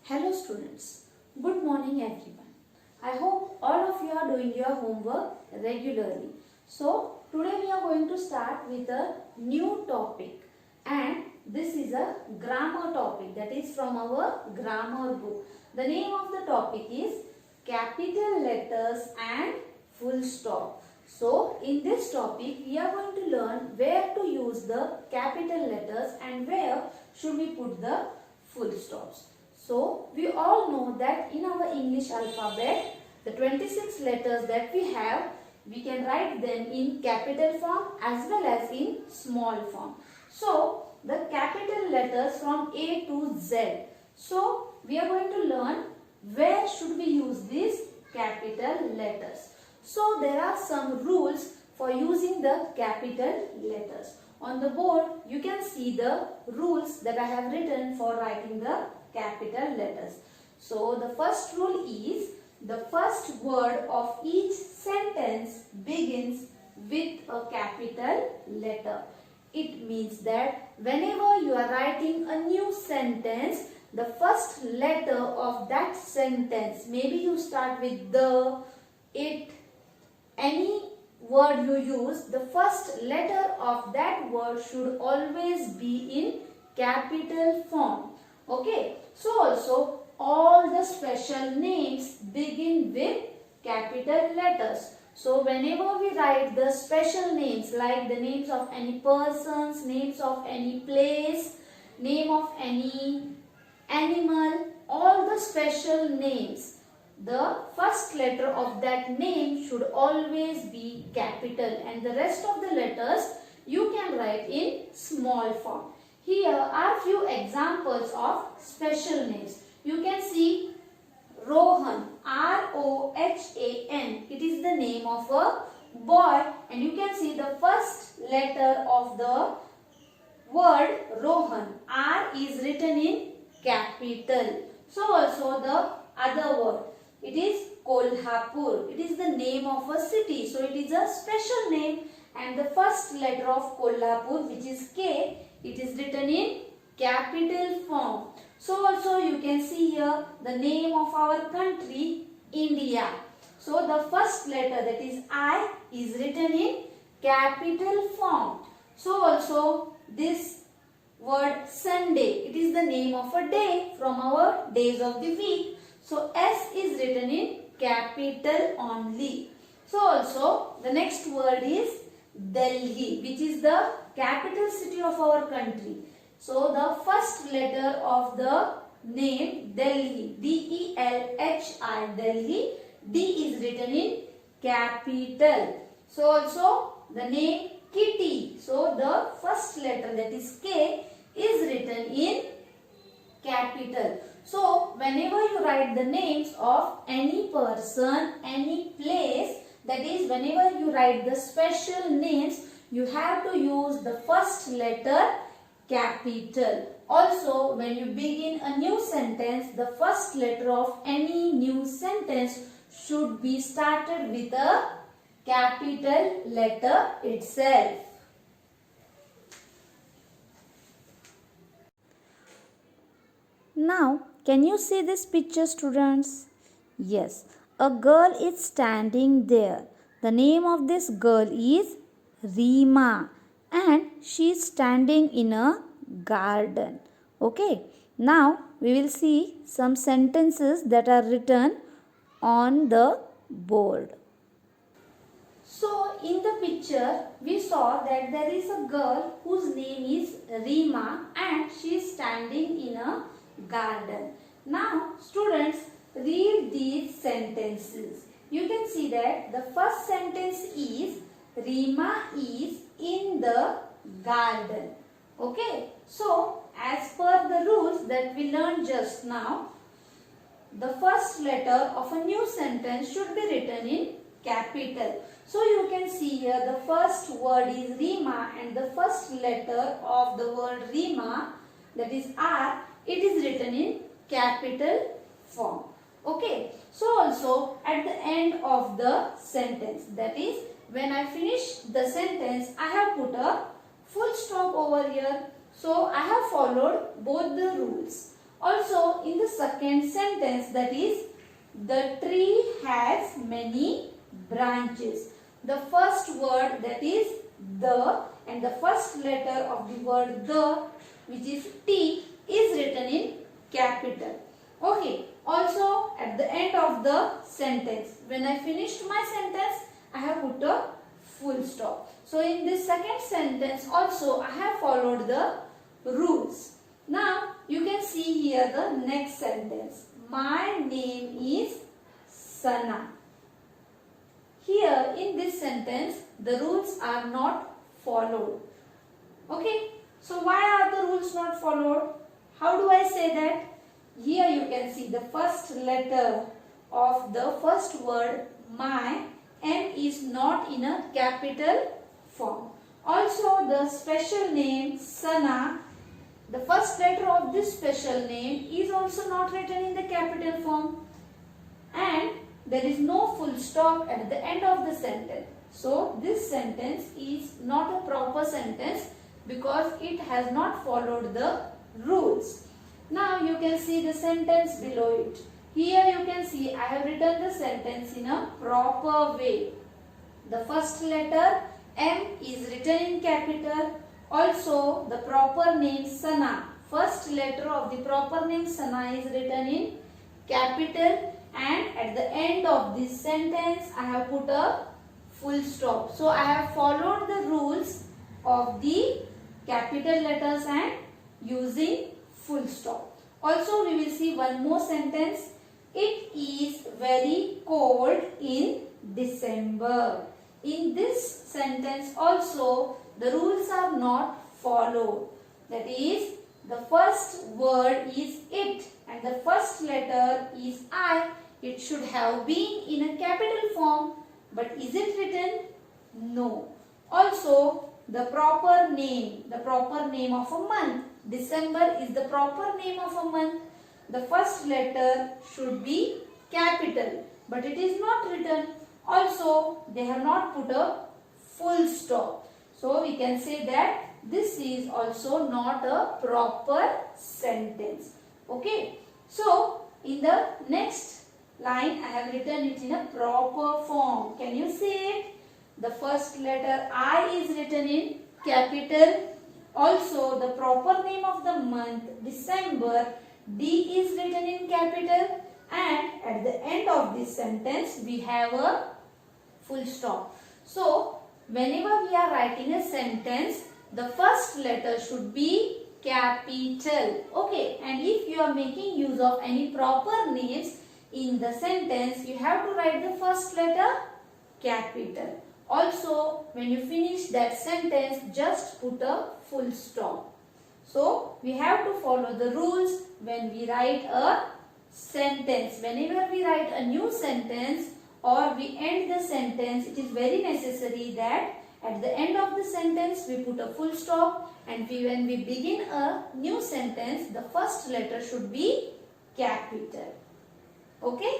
Hello students, good morning everyone. I hope all of you are doing your homework regularly. So today we are going to start with a new topic, and this is a grammar topic that is from our grammar book. The name of the topic is capital letters and full stop. So in this topic we are going to learn where to use the capital letters and where should we put the full stops. So we all know that in our English alphabet, the 26 letters that we have, we can write them in capital form as well as in small form. So the capital letters from A to Z. So we are going to learn where should we use these capital letters. So there are some rules for using the capital letters. On the board, you can see the rules that I have written for writing the capital letters. So the first rule is the first word of each sentence begins with a capital letter. It means that whenever you are writing a new sentence, the first letter of that sentence, maybe you start with the, it, any word you use, the first letter of that word should always be in capital form. Okay, so also all the special names begin with capital letters. So whenever we write the special names like the names of any persons, names of any place, name of any animal, all the special names, the first letter of that name should always be capital and the rest of the letters you can write in small form. Here are few examples of special names. You can see Rohan, R-O-H-A-N. It is the name of a boy and you can see the first letter of the word Rohan. R is written in capital. So also the other word. It is Kolhapur. It is the name of a city. So it is a special name and the first letter of Kolhapur, which is K, it is written in capital form. So also you can see here the name of our country, India. So the first letter, that is I, is written in capital form. So also this word Sunday, it is the name of a day from our days of the week. So S is written in capital only. So also the next word is Delhi, which is the capital city of our country. So the first letter of the name Delhi, D-E-L-H-I, Delhi, D is written in capital. So also the name Kitty. So the first letter, that is K, is written in capital. So whenever you write the names of any person, any place, that is whenever you write the special names, you have to use the first letter capital. Also when you begin a new sentence, the first letter of any new sentence should be started with a capital letter itself. Now, can you see this picture, students? Yes, a girl is standing there. The name of this girl is Reema and she is standing in a garden. Okay, now we will see some sentences that are written on the board. So in the picture we saw that there is a girl whose name is Reema and she is standing in a garden. Now students, read these sentences. You can see that the first sentence is Reema is in the garden. Okay, so as per the rules that we learned just now, the first letter of a new sentence should be written in capital. So you can see here the first word is Reema and the first letter of the word Reema, that is R, it is written in capital form. Okay, so also at the end of the sentence, that is when I finish the sentence, I have put a full stop over here. So I have followed both the rules. Also in the second sentence, that is, the tree has many branches. The first word, that is the, and the first letter of the word the, which is T, is written in capital. Okay. Also at the end of the sentence, when I finished my sentence, I have put a full stop. So in this second sentence also I have followed the rules. Now you can see here the next sentence. My name is Sana. Here in this sentence the rules are not followed. Okay. So why are the rules not followed? How do I say that? Here you can see the first letter of the first word my, M is not in a capital form. Also the special name Sana, the first letter of this special name is also not written in the capital form, and there is no full stop at the end of the sentence. So this sentence is not a proper sentence because it has not followed the rules. Now you can see the sentence below it. Here you can see I have written the sentence in a proper way. The first letter M is written in capital. Also the proper name Sana, first letter of the proper name Sana is written in capital, and at the end of this sentence I have put a full stop. So I have followed the rules of the capital letters and using full stop. Also we will see one more sentence. It is very cold in December. In this sentence also the rules are not followed. That is, the first word is it and the first letter is I. It should have been in a capital form, but is it written? No. Also the proper name of a month. December is the proper name of a month. The first letter should be capital, but it is not written. Also, they have not put a full stop. So, we can say that this is also not a proper sentence. Okay. So, in the next line, I have written it in a proper form. Can you see it? The first letter I is written in capital. Also, the proper name of the month, December, D is written in capital, and at the end of this sentence, we have a full stop. So, whenever we are writing a sentence, the first letter should be capital. Okay, and if you are making use of any proper names in the sentence, you have to write the first letter capital. Also, when you finish that sentence, just put a full stop. So, we have to follow the rules when we write a sentence. Whenever we write a new sentence or we end the sentence, it is very necessary that at the end of the sentence we put a full stop, and when we begin a new sentence, the first letter should be capital. Okay?